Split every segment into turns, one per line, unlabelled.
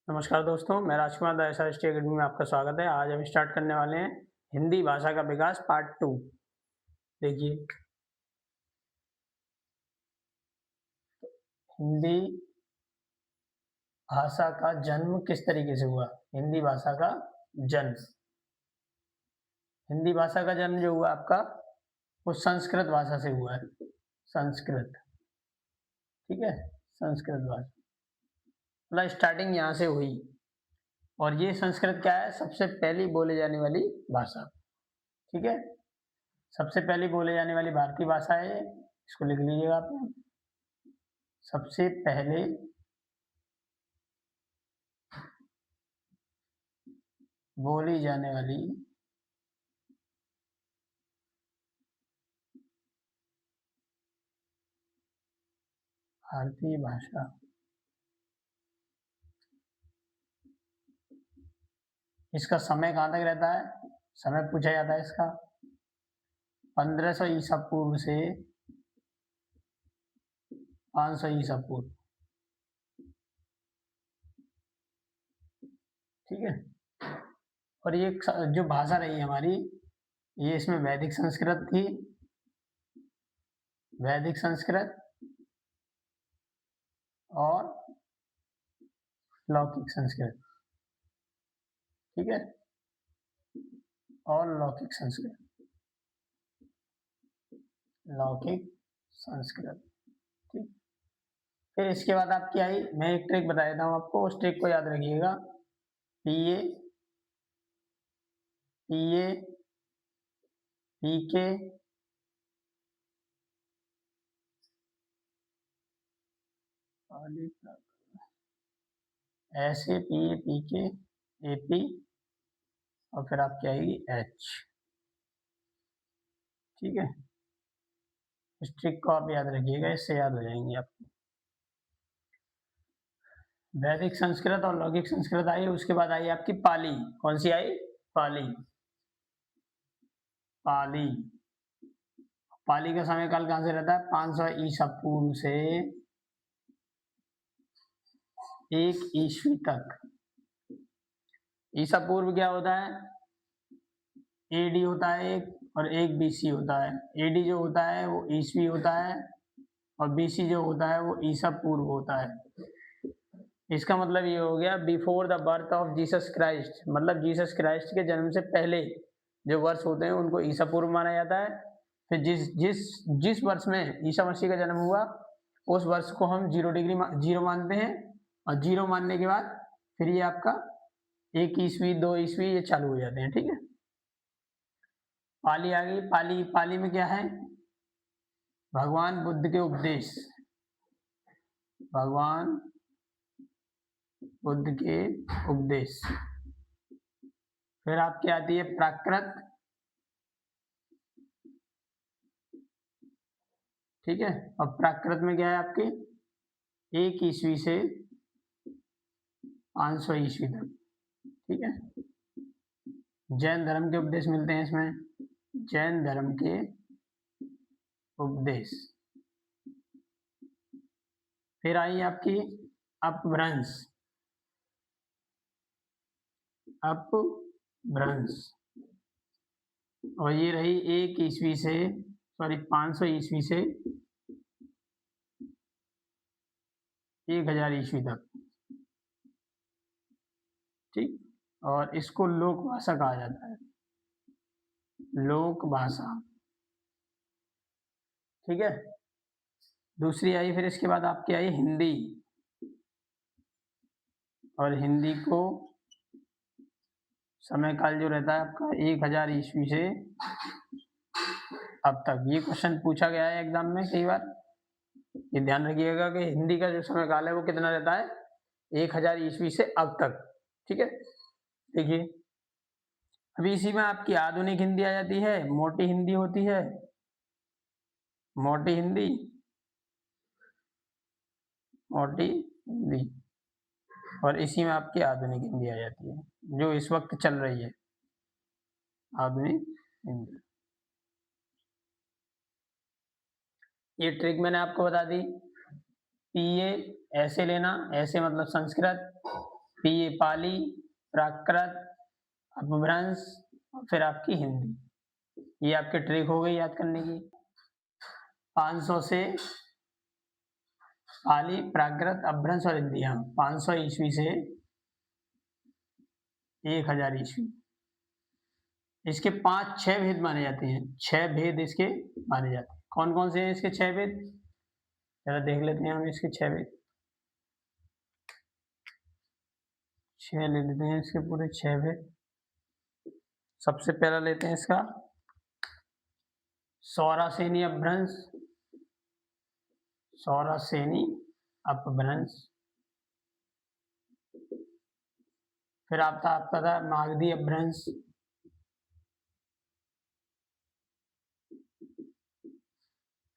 नमस्कार दोस्तों, मैं राजकुमार द अकेडमी में आपका स्वागत है। आज हम स्टार्ट करने वाले हैं हिंदी भाषा का विकास पार्ट 2। देखिए, हिंदी भाषा का जन्म किस तरीके से हुआ? हिंदी भाषा का जन्म हिंदी भाषा का जन्म जो हुआ आपका, वो संस्कृत भाषा से हुआ है। संस्कृत, ठीक है, संस्कृत भाषा मतलब स्टार्टिंग यहाँ से हुई। और ये संस्कृत क्या है? सबसे पहली बोले जाने वाली भाषा, ठीक है। सबसे पहली बोले जाने वाली भारतीय भाषा है, इसको लिख लीजिएगा आप। सबसे पहले बोली जाने वाली भारतीय भाषा। इसका समय कहाँ तक रहता है? समय पूछा जाता है इसका 1500 ईसा पूर्व से 500 ईसा पूर्व, ठीक है। और ये जो भाषा रही हमारी, ये इसमें वैदिक संस्कृत थी, वैदिक संस्कृत और लौकिक संस्कृत, ठीक है, और लौकिक संस्कृत, लौकिक संस्कृत, ठीक। फिर इसके बाद आपकी आई, मैं एक ट्रिक बता देता हूँ आपको, उस ट्रिक को याद रखिएगा। पीए, पीए, पीके, ऐसे पीए, पीके, एपी, और फिर आपकी आएगी एच, ठीक है। इस ट्रिक को आप याद रखिएगा, इससे याद हो जाएंगे आपको। वैदिक संस्कृत और लौकिक संस्कृत आई, उसके बाद आई आपकी पाली। कौन सी आई? पाली। पाली, पाली का समय काल कहां से रहता है? 500 ईसा पूर्व से 1 ईस्वी तक। ईसा पूर्व क्या होता है? एडी होता है एक, और एक बीसी होता है। एडी जो होता है वो ईस्वी होता है, और बीसी जो होता है वो ईसा पूर्व होता है। इसका मतलब ये हो गया before the birth of Jesus Christ, मतलब जीसस क्राइस्ट के जन्म से पहले जो वर्ष होते हैं उनको ईसा पूर्व माना जाता है। फिर जिस जिस जिस वर्ष में ईसा मसीह का जन्म हुआ, उस वर्ष को हम जीरो मानते हैं, और जीरो मानने के बाद फिर ये आपका 1 ईस्वी 2 ईस्वी ये चालू हो जाते हैं, ठीक है। पाली आ गई। पाली, पाली में क्या है? भगवान बुद्ध के उपदेश, भगवान बुद्ध के उपदेश। फिर आपकी आती है प्राकृत, ठीक है। और प्राकृत में क्या है आपके? 1 ईस्वी से 500 ईस्वी तक, ठीक है। जैन धर्म के उपदेश मिलते हैं इसमें, जैन धर्म के उपदेश। फिर आई आपकी अपभ्रंश, अपभ्रंश, और ये रही 1 ईस्वी से 500 ईस्वी से 1000 ईस्वी तक, ठीक। और इसको लोक भाषा कहा जाता है, लोक भाषा, ठीक है। दूसरी आई, फिर इसके बाद आपकी आई हिंदी, और हिंदी को समय काल जो रहता है आपका 1000 ईस्वी से अब तक। ये क्वेश्चन पूछा गया है एग्जाम में कई बार, ये ध्यान रखिएगा कि हिंदी का जो समय काल है वो कितना रहता है? 1000 ईस्वी से अब तक, ठीक है। देखिए, अभी इसी में आपकी आधुनिक हिंदी आ जाती है, मोटी हिंदी होती है, मोटी हिंदी, मोटी हिंदी, और इसी में आपकी आधुनिक हिंदी आ जाती है जो इस वक्त चल रही है, आधुनिक हिंदी। ये ट्रिक मैंने आपको बता दी। पीए ऐसे लेना, ऐसे मतलब संस्कृत, पी पाली, प्राकृत, अपभ्रंश, फिर आपकी हिंदी। ये आपकी ट्रिक हो गई याद करने की। 500 से पाली, प्राकृत, अपभ्रंश और हिंदी। हाँ, 500 ईस्वी से 1000 ईस्वी। इसके 5-6 भेद माने जाते हैं, 6 भेद इसके माने जाते हैं। कौन कौन से हैं इसके 6 भेद, जरा देख लेते हैं हम इसके 6 भेद। 6 ले लेते हैं इसके पूरे 6 भेद। सबसे पहला लेते हैं इसका सौरासेनी अपभ्रंश, सौरासेनी अपभ्रंश। फिर आपका था मागधी अपभ्रंश,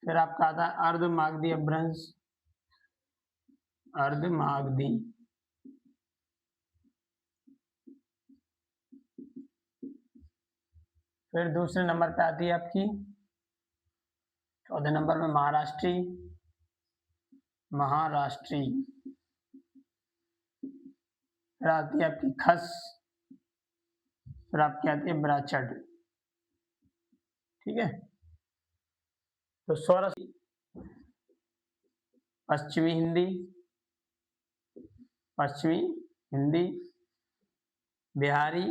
फिर आपका आता है अर्ध मागधी अपभ्रंश, अर्ध मागधी। फिर दूसरे नंबर पे आती है आपकी, चौथे नंबर में महाराष्ट्री, महाराष्ट्री। फिर आती है आपकी खस, फिर आपकी आती है ब्राचड़। ठीक है, तो सौरस, पश्चिमी हिंदी, पश्चिमी हिंदी, बिहारी,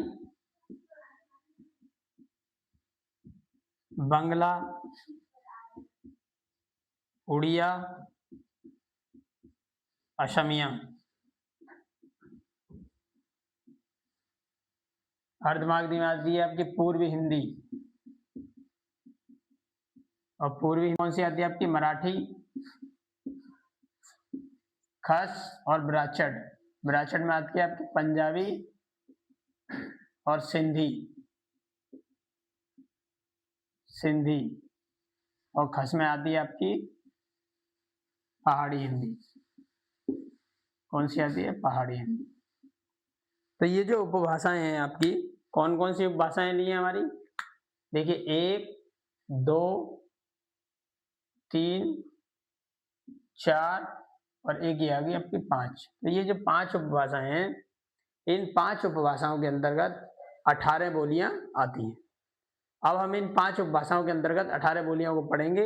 बंगला, उड़िया, असमिया। अर्धमागधी में आती है आपकी पूर्वी हिंदी, और पूर्वी कौन सी आती है आपकी, मराठी, खस और ब्राचड़। ब्राचड़ में आती है आपकी पंजाबी और सिंधी, सिंधी। और खस में आती है आपकी पहाड़ी हिंदी। कौन सी आती है, पहाड़ी हिंदी। तो ये जो उपभाषाएं हैं आपकी, कौन कौन सी उपभाषाएं ली हैं हमारी, देखिए 1, 2, 3, 4 और एक ये आ गई आपकी 5। तो ये जो 5 उपभाषाएं हैं, इन 5 उपभाषाओं के अंतर्गत 18 बोलियां आती हैं। अब हम इन 5 उपभाषाओं के अंतर्गत 18 बोलियों को पढ़ेंगे,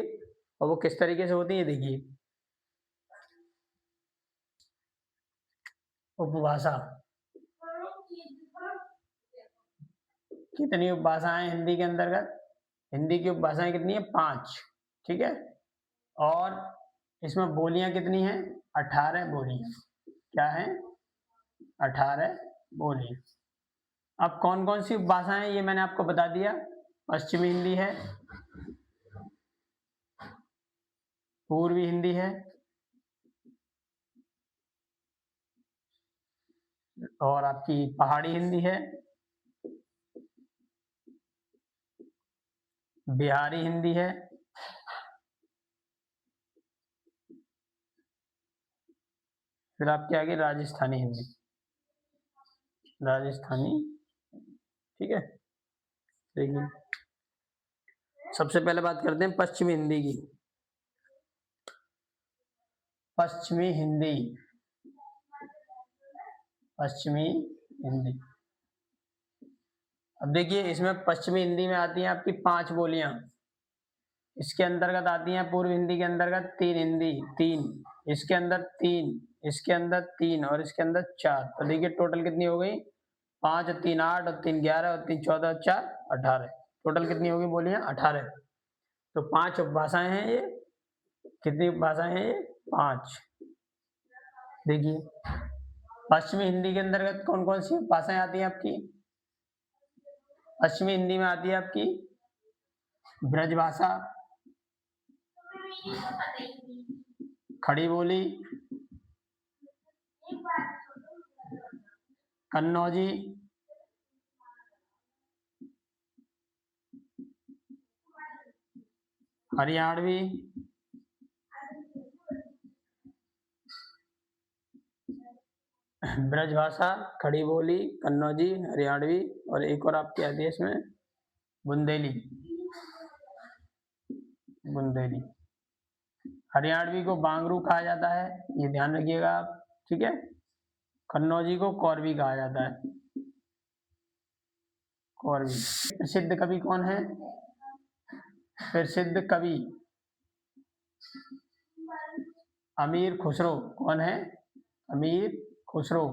और वो किस तरीके से होती है। देखिए, उपभाषा, कितनी उपभाषाएं हिंदी के अंतर्गत, हिंदी की उपभाषाएं कितनी है, 5। ठीक है, और इसमें बोलियां कितनी हैं, 18 बोलियां। क्या है, 18 बोलियां। अब कौन कौन सी उपभाषाएं, ये मैंने आपको बता दिया। पश्चिमी हिंदी है, पूर्वी हिंदी है, और आपकी पहाड़ी हिंदी है, बिहारी हिंदी है, फिर आपके आगे राजस्थानी हिंदी, राजस्थानी। ठीक है, देखिए सबसे पहले बात करते हैं पश्चिमी हिंदी की। पश्चिमी हिंदी, पश्चिमी हिंदी। अब देखिए, इसमें पश्चिमी हिंदी में आती हैं आपकी 5 बोलियां। इसके अंतर्गत आती हैं पूर्व हिंदी के अंतर्गत 3 हिंदी, 3, इसके अंदर 3, इसके अंदर 3 और इसके अंदर 4। तो देखिए टोटल कितनी हो गई, 5 और 3 8 और 3 11 और 3 14 और 4 18। टोटल कितनी होगी बोलियां, 18। तो 5 उपभाषाएं हैं ये। कितनी उपभाषाएं हैं ये, 5। देखिए, पश्चिमी हिंदी के अंतर्गत कौन कौन सी भाषाएं आती हैं आपकी, पश्चिमी हिंदी में आती है आपकी ब्रजभाषा, खड़ी बोली, कन्नौजी, हरियाणवी, ब्रजभाषा, खड़ी बोली, कन्नौजी, हरियाणवी, और एक और आपके आती है इसमें बुंदेली, बुंदेली। हरियाणवी को बांगरू कहा जाता है, ये ध्यान रखिएगा आप। ठीक है, कन्नौजी को कौरवी कहा जाता है, कौरवी। प्रसिद्ध कवि कौन है? प्रसिद्ध कवि अमीर खुसरो। कौन है? अमीर खुसरो।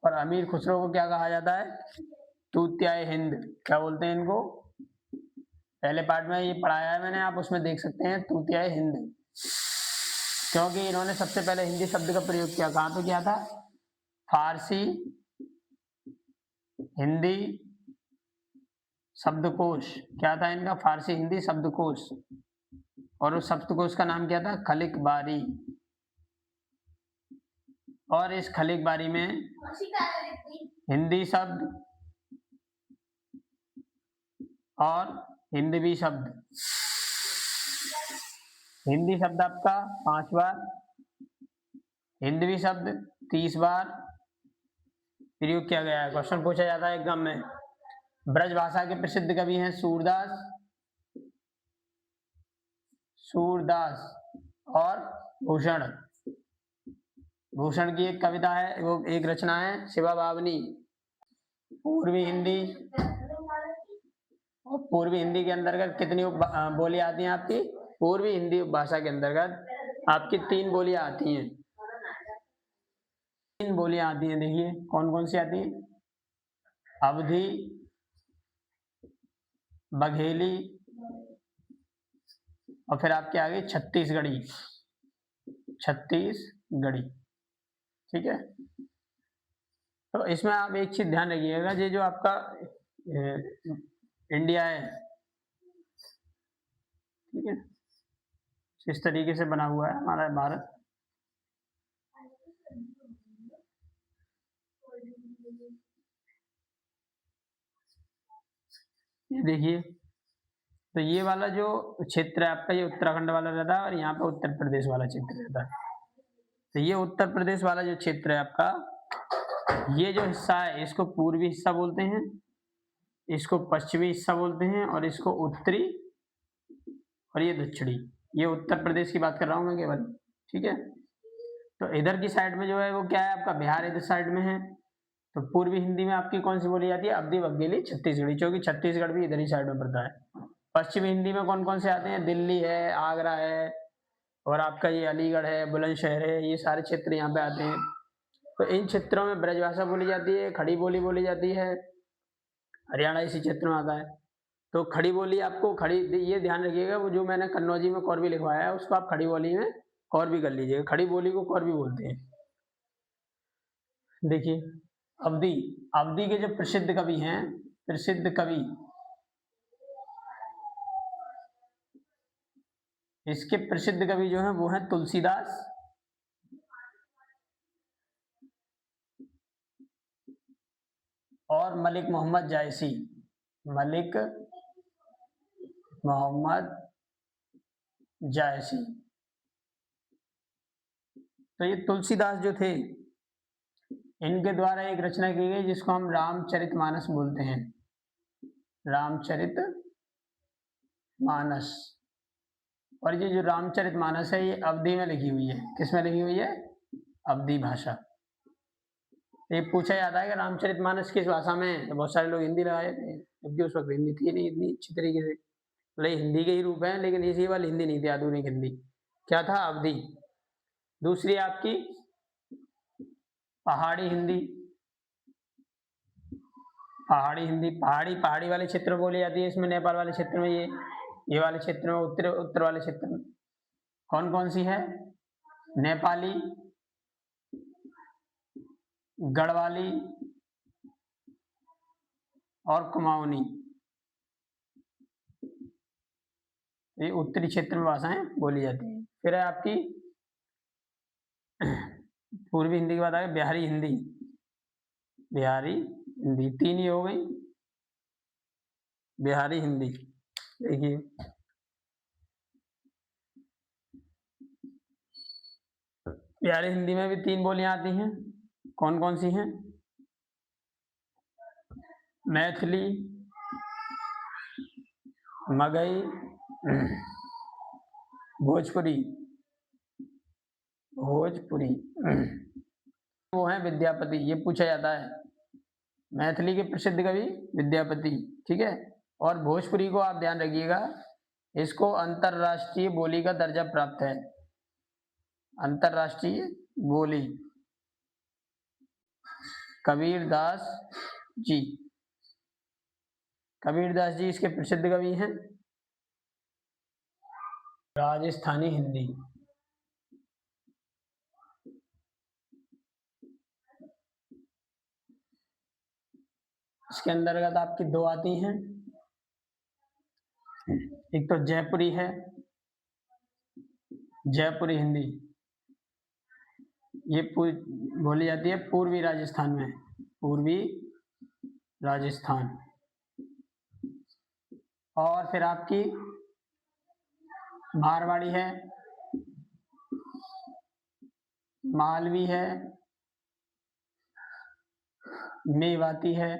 और अमीर खुसरो को क्या कहा जाता है? तूत्याए हिंद। क्या बोलते हैं इनको? पहले पार्ट में ये पढ़ाया है मैंने, आप उसमें देख सकते हैं, तूत्याए हिंद, क्योंकि इन्होंने सबसे पहले हिंदी शब्द का प्रयोग किया। कहाँ पे किया था? फारसी हिंदी शब्दकोश। क्या था इनका? फारसी हिंदी शब्दकोश। और उस शब्दकोश का नाम क्या था? खलिक बारी। और इस खलिक बारी में हिंदी शब्द और हिंदवी शब्द, हिंदी शब्द आपका 5 बार, हिंदवी शब्द 30 बार प्रयोग किया गया है। क्वेश्चन पूछा जाता है एग्जाम में। ब्रज भाषा के प्रसिद्ध कवि हैं सूरदास, सूरदास और भूषण। भूषण की एक कविता है, वो एक रचना है शिवा बावनी। पूर्वी हिंदी, और पूर्वी हिंदी के अंतर्गत कितनी बोली आती हैं आपकी? पूर्वी हिंदी भाषा के अंतर्गत आपकी 3 बोलियां आती हैं। 3 बोलियां आती हैं, देखिए कौन कौन सी आती हैं? अवधी, बघेली और फिर आपके आगे छत्तीसगढ़ी, छत्तीसगढ़ी। ठीक है, तो इसमें आप एक चीज ध्यान रखिएगा, ये जो आपका इंडिया है, ठीक है, इस तरीके से बना हुआ है हमारा भारत। ये देखिए, तो ये वाला जो क्षेत्र है आपका, ये उत्तराखंड वाला रहता है और यहाँ पे उत्तर प्रदेश वाला क्षेत्र रहता है। तो ये उत्तर प्रदेश वाला जो क्षेत्र है आपका, ये जो हिस्सा है इसको पूर्वी हिस्सा बोलते हैं, इसको पश्चिमी हिस्सा बोलते हैं, और इसको उत्तरी, और ये दक्षिणी। ये उत्तर प्रदेश की बात कर रहा हूं मैं केवल। ठीक है, तो इधर की साइड में जो है वो क्या है आपका? बिहार इधर साइड में है। तो पूर्वी हिंदी में आपकी कौन सी बोली जाती है? अवधी, बघेली, छत्तीसगढ़ी, क्योंकि छत्तीसगढ़ भी इधर ही साइड में पड़ता है। पश्चिमी हिंदी में कौन कौन से आते हैं? दिल्ली है, आगरा है, और आपका ये अलीगढ़ है, बुलंदशहर है, ये सारे क्षेत्र यहाँ पे आते हैं। तो इन क्षेत्रों में ब्रजभाषा बोली जाती है, खड़ी बोली बोली जाती है। हरियाणा इसी क्षेत्र में आता है। तो खड़ी बोली आपको, खड़ी, ये ध्यान रखिएगा, वो जो मैंने कन्नौजी में कौरवी लिखवाया है उसको आप खड़ी बोली में कौरवी कर लीजिएगा। खड़ी बोली को कौरवी बोलते हैं। देखिए, अवधी, अवधी के जो प्रसिद्ध कवि हैं, प्रसिद्ध कवि, इसके प्रसिद्ध कवि जो हैं वो हैं तुलसीदास, और मलिक मोहम्मद जायसी। मलिक मोहम्मद जायसी। तो ये तुलसीदास जो थे, इनके द्वारा एक रचना की गई जिसको हम रामचरितमानस बोलते हैं। रामचरितमानस। और ये जो रामचरितमानस है ये अवधी में लिखी हुई है। किसमें लिखी हुई है? अवधी भाषा। ये पूछा जाता है कि रामचरितमानस किस भाषा में है, तो बहुत सारे लोग हिंदी लगाए थे, जबकि उस वक्त हिंदी थी नहीं इतनी अच्छी तरीके से। मतलब हिंदी के ही रूप है, लेकिन इसी वाली हिंदी नहीं थी, आधुनिक हिंदी। क्या था? अवधी। दूसरी आपकी पहाड़ी हिंदी। पहाड़ी हिंदी, पहाड़ी वाले क्षेत्र में बोली जाती है। इसमें नेपाल वाले क्षेत्र में, ये वाले क्षेत्र में, उत्तर वाले क्षेत्र में कौन कौन सी है? नेपाली, गढ़वाली और कुमाऊनी। ये उत्तरी क्षेत्र में भाषाएं बोली जाती है। फिर है आपकी पूर्वी हिंदी की बात आए, बिहारी हिंदी। बिहारी हिंदी 3 ही हो गई। बिहारी हिंदी, देखिए बिहारी हिंदी में भी 3 बोलियां आती हैं। कौन कौन सी हैं? मैथिली, मगही, भोजपुरी, भोजपुरी। है विद्यापति, ये पूछा जाता है। मैथिली के प्रसिद्ध कवि विद्यापति, ठीक है। और भोजपुरी को आप ध्यान रखिएगा, इसको अंतरराष्ट्रीय बोली का दर्जा प्राप्त है, अंतरराष्ट्रीय बोली, कबीरदास जी। कबीरदास जी इसके प्रसिद्ध कवि हैं। राजस्थानी हिंदी, इसके अंतर्गत आपकी दो आती हैं, एक तो जयपुरी है, जयपुरी हिंदी, ये बोली जाती है पूर्वी राजस्थान में, पूर्वी राजस्थान। और फिर आपकी मारवाड़ी है, मालवी है, मेवाती है।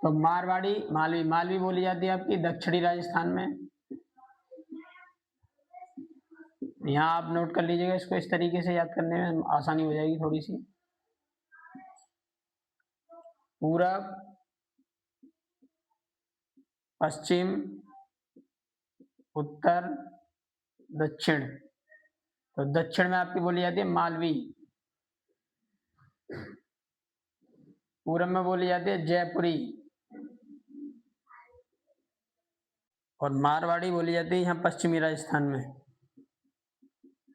तो मारवाड़ी, मालवी, मालवी बोली जाती है आपकी दक्षिणी राजस्थान में। यहाँ आप नोट कर लीजिएगा, इसको इस तरीके से याद करने में आसानी हो जाएगी थोड़ी सी। पूरब, पश्चिम, उत्तर, दक्षिण। तो दक्षिण में आपकी बोली जाती है मालवी, पूरब में बोली जाती है जयपुरी, और मारवाड़ी बोली जाती है यहाँ पश्चिमी राजस्थान में।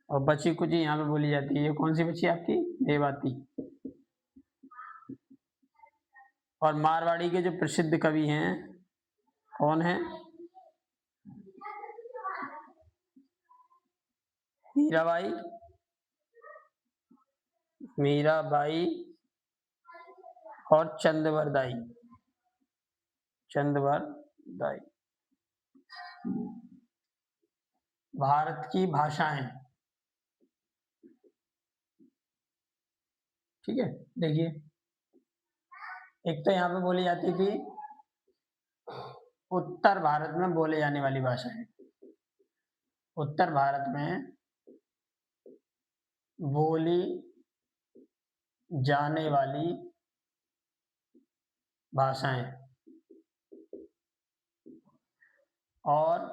और बची कुछ यहाँ पे बोली जाती है, ये कौन सी बची आपकी, मेवाती। और मारवाड़ी के जो प्रसिद्ध कवि हैं कौन है, मीराबाई, मीराबाई और चंदवरदाई, चंदवरदाई। भारत की भाषाएं, ठीक है। देखिए, एक तो यहाँ पे बोली जाती थी उत्तर भारत में बोले जाने वाली भाषाएं, उत्तर भारत में बोली जाने वाली भाषाएं, और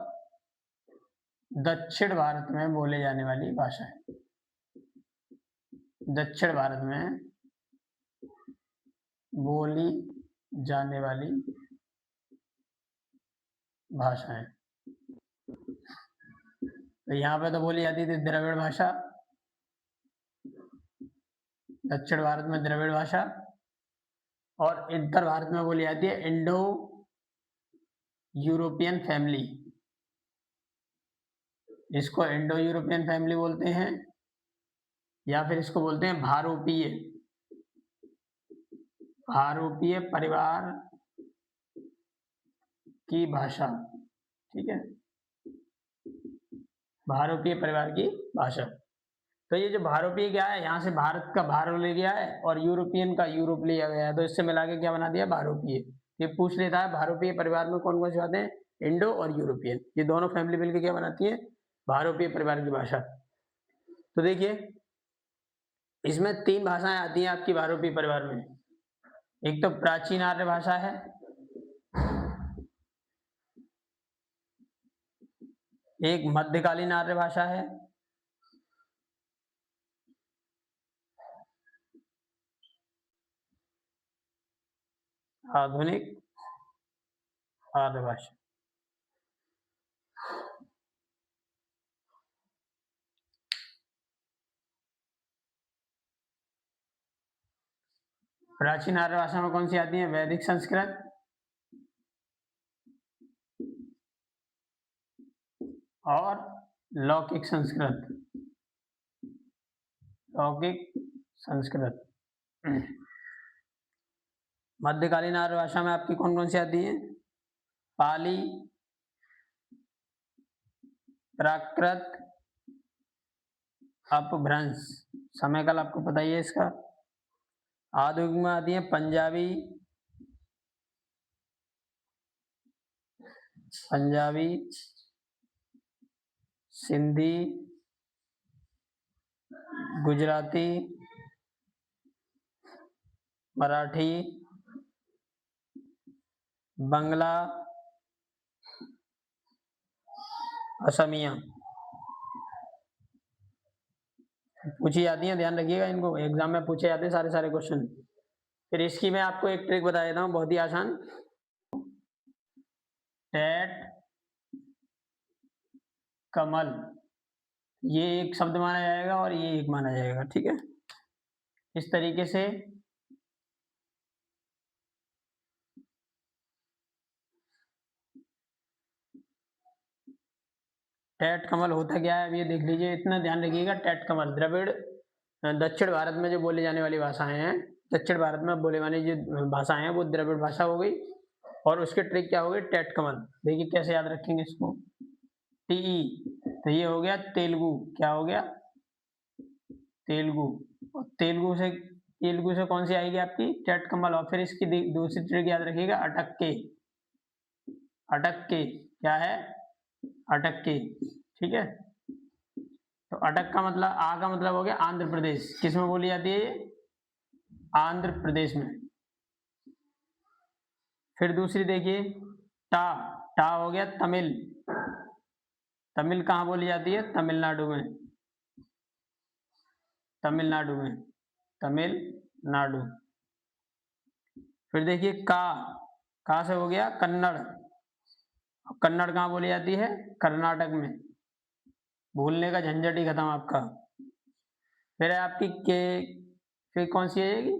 दक्षिण भारत में बोले जाने वाली भाषाएं, दक्षिण भारत में बोली जाने वाली भाषाएं। तो यहाँ पे तो बोली जाती थी द्रविड़ भाषा, दक्षिण भारत में द्रविड़ भाषा, और उत्तर भारत में बोली जाती है इंडो यूरोपियन फैमिली, इसको इंडो यूरोपियन फैमिली बोलते हैं, या फिर इसको बोलते हैं भारोपीय, भारोपीय परिवार की भाषा, ठीक है, भारोपीय परिवार की भाषा। तो ये जो भारोपीय क्या है, यहाँ से भारत का भारो ले गया है और यूरोपियन का यूरोप लिया गया है, तो इससे मिला के क्या बना दिया, भारोपीय। ये पूछ लेता है भारोपीय परिवार में कौन कौन सी बातें हैं, इंडो और यूरोपियन, ये दोनों फैमिली मिलकर क्या बनाती है, भारोपीय परिवार की भाषा। तो देखिए, इसमें तीन भाषाएं आती हैं आपकी भारोपीय परिवार में। एक तो प्राचीन आर्य भाषा है, एक मध्यकालीन आर्य भाषा है, आधुनिक आर्य भाषा। प्राचीन आर्य भाषा में कौन सी आती है, वैदिक संस्कृत, और लौकिक संस्कृत, लौकिक संस्कृत। मध्यकालीन आर्य भाषा में आपकी कौन कौन सी आती है, पाली, प्राकृत, अपभ्रंश, समय काल आपको पता ही है इसका। आधुनिक में आती है पंजाबी, पंजाबी, सिंधी, गुजराती, मराठी, बंगला, असमिया पूछी जाती हैं, ध्यान रखिएगा, इनको एग्जाम में पूछे जाते हैं सारे क्वेश्चन। फिर इसकी मैं आपको एक ट्रिक बता देता हूँ, बहुत ही आसान। टेट कमल, ये एक शब्द माना जाएगा और ये एक माना जाएगा, ठीक है। इस तरीके से टेट कमल होता क्या है, अब ये देख लीजिए, इतना ध्यान रखिएगा। टेट कमल द्रविड़ दक्षिण भारत में जो बोली जाने वाली भाषाएं हैं, दक्षिण भारत में बोले वाली जो भाषाएं हैं वो द्रविड़ भाषा हो गई, और उसके ट्रिक क्या हो गई, टेट कमल। देखिए कैसे याद रखेंगे इसको, टीई, तो ये हो गया तेलुगु, क्या हो गया, तेलुगु। और तेलुगु से कौन सी आएगी आपकी, टेट कमल। और फिर इसकी दूसरी ट्रिक याद रखिएगा, अटक के, अटक के क्या है, अटक के, ठीक है। तो अटक का मतलब, आ का मतलब हो गया आंध्र प्रदेश, किस में बोली जाती है ये, आंध्र प्रदेश में। फिर दूसरी देखिए, टा, टा हो गया तमिल, तमिल कहाँ बोली जाती है, तमिलनाडु में, तमिलनाडु में, तमिलनाडु। फिर देखिए का से हो गया कन्नड़, कन्नड़ कहाँ बोली जाती है, कर्नाटक में, भूलने का झंझट ही खत्म आपका। फिर है आपकी के, फिर कौन सी आएगी,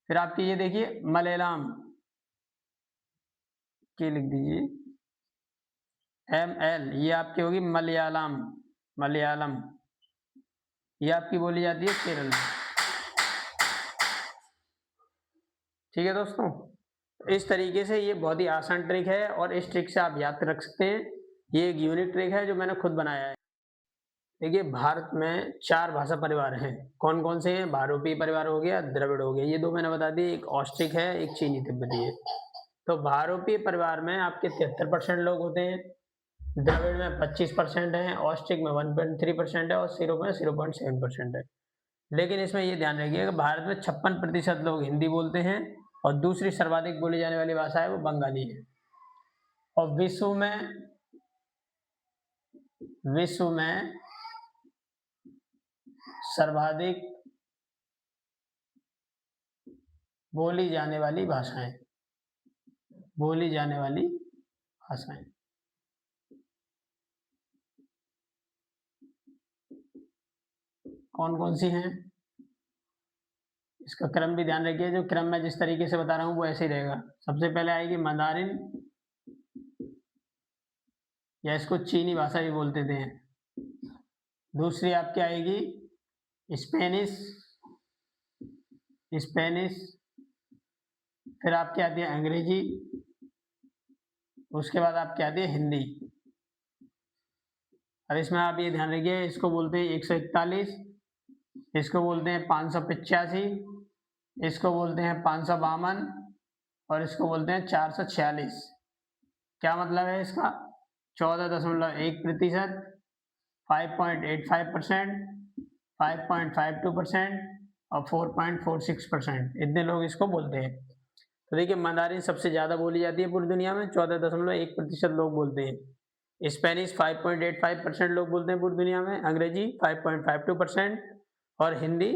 फिर आपकी ये देखिए मलयालम, के लिख दीजिए, ML, ये आपकी होगी मलयालम, मलयालम, ये आपकी बोली जाती है केरल में, ठीक है दोस्तों। इस तरीके से ये बहुत ही आसान ट्रिक है, और इस ट्रिक से आप याद रख सकते हैं। ये एक यूनिक ट्रिक है जो मैंने खुद बनाया है। देखिए भारत में 4 भाषा परिवार हैं, कौन कौन से हैं, भारोपी परिवार हो गया, द्रविड़ हो गया, ये 2 मैंने बता दिए, एक ऑस्ट्रिक है, एक चीनी तिब्बती है। तो भारोपी परिवार में आपके 73% लोग होते हैं, द्रविड़ में 25% है, ऑस्ट्रिक में 1.3% है, और सीरो में 0.7% है। लेकिन इसमें ये ध्यान रखिएगा, भारत में 56% लोग हिंदी बोलते हैं, और दूसरी सर्वाधिक बोली जाने वाली भाषा है वो बंगाली है। और विश्व में सर्वाधिक बोली जाने वाली भाषाएं, बोली जाने वाली भाषाएं कौन कौन सी हैं, इसका क्रम भी ध्यान रखिए, जो क्रम मैं जिस तरीके से बता रहा हूँ वो ऐसे ही रहेगा। सबसे पहले आएगी मंदारिन, या इसको चीनी भाषा भी बोलते थे। दूसरी आपकी आएगी स्पेनिश, स्पेनिश। फिर आपकी आती है अंग्रेजी, उसके बाद आपकी आती है हिंदी। और इसमें आप ये ध्यान रखिए, इसको बोलते हैं 141, इसको बोलते हैं 585, इसको बोलते हैं 552, और इसको बोलते हैं 446। क्या मतलब है इसका, 14.1%, 5.85%, 5.52% और 4.46%, इतने लोग इसको बोलते हैं। तो देखिए मंदारिन सबसे ज्यादा बोली जाती है पूरी दुनिया में, 14.1% लोग बोलते हैं। स्पेनिश 5.85% लोग बोलते हैं पूरी दुनिया में, अंग्रेजी 5.52% और हिंदी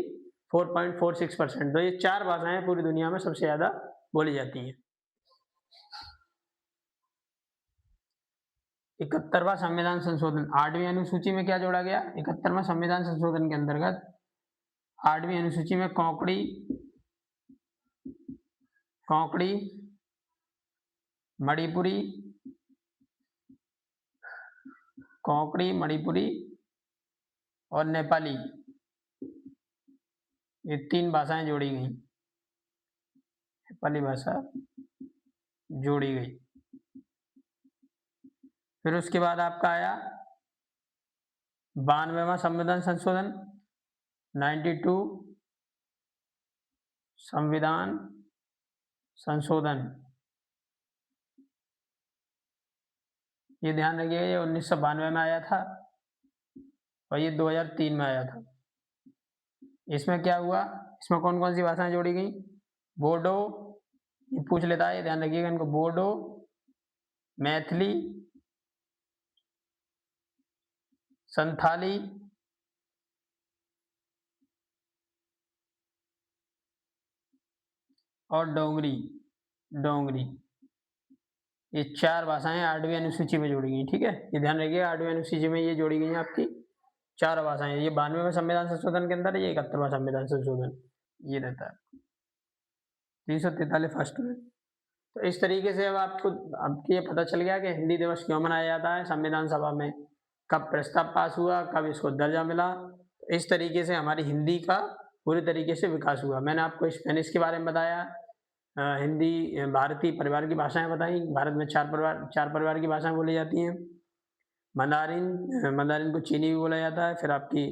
4.46%। तो ये 4 भाषाएं पूरी दुनिया में सबसे ज्यादा बोली जाती हैं। 71वां संविधान संशोधन, 8वीं अनुसूची में क्या जोड़ा गया, 71वां संविधान संशोधन के अंतर्गत 8वीं अनुसूची में कोंकणी, मणिपुरी, मणिपुरी और नेपाली, ये 3 भाषाएं जोड़ी गई, नेपाली भाषा जोड़ी गई। फिर उसके बाद आपका आया 92वां संविधान संशोधन, 92 संविधान संशोधन, ये ध्यान रखिए, ये 1992 में आया था और ये 2003 में आया था। इसमें क्या हुआ, इसमें कौन कौन सी भाषाएं जोड़ी गई, बोडो, ये पूछ लेता है, ध्यान रखिएगा इनको, बोडो, मैथिली, संथाली और डोगरी। डोगरी, ये 4 भाषाएं 8वीं अनुसूची में जोड़ी गई। ठीक है, ये ध्यान रखिएगा, 8वीं अनुसूची में ये जोड़ी गई हैं आपकी 4 भाषाएं। ये 92वें संविधान संशोधन के अंदर है, ये 71वां संविधान संशोधन ये रहता है 343 फर्स्ट में। तो इस तरीके से अब आपको ये पता चल गया कि हिंदी दिवस क्यों मनाया जाता है, संविधान सभा में कब प्रस्ताव पास हुआ, कब इसको दर्जा मिला। इस तरीके से हमारी हिंदी का पूरी तरीके से विकास हुआ। मैंने आपको स्पेनिश के बारे में बताया, हिंदी भारतीय परिवार की भाषाएं बताई। भारत में 4 परिवार की भाषाएं बोली जाती हैं। मंदारिन को चीनी भी बोला जाता है। फिर आपकी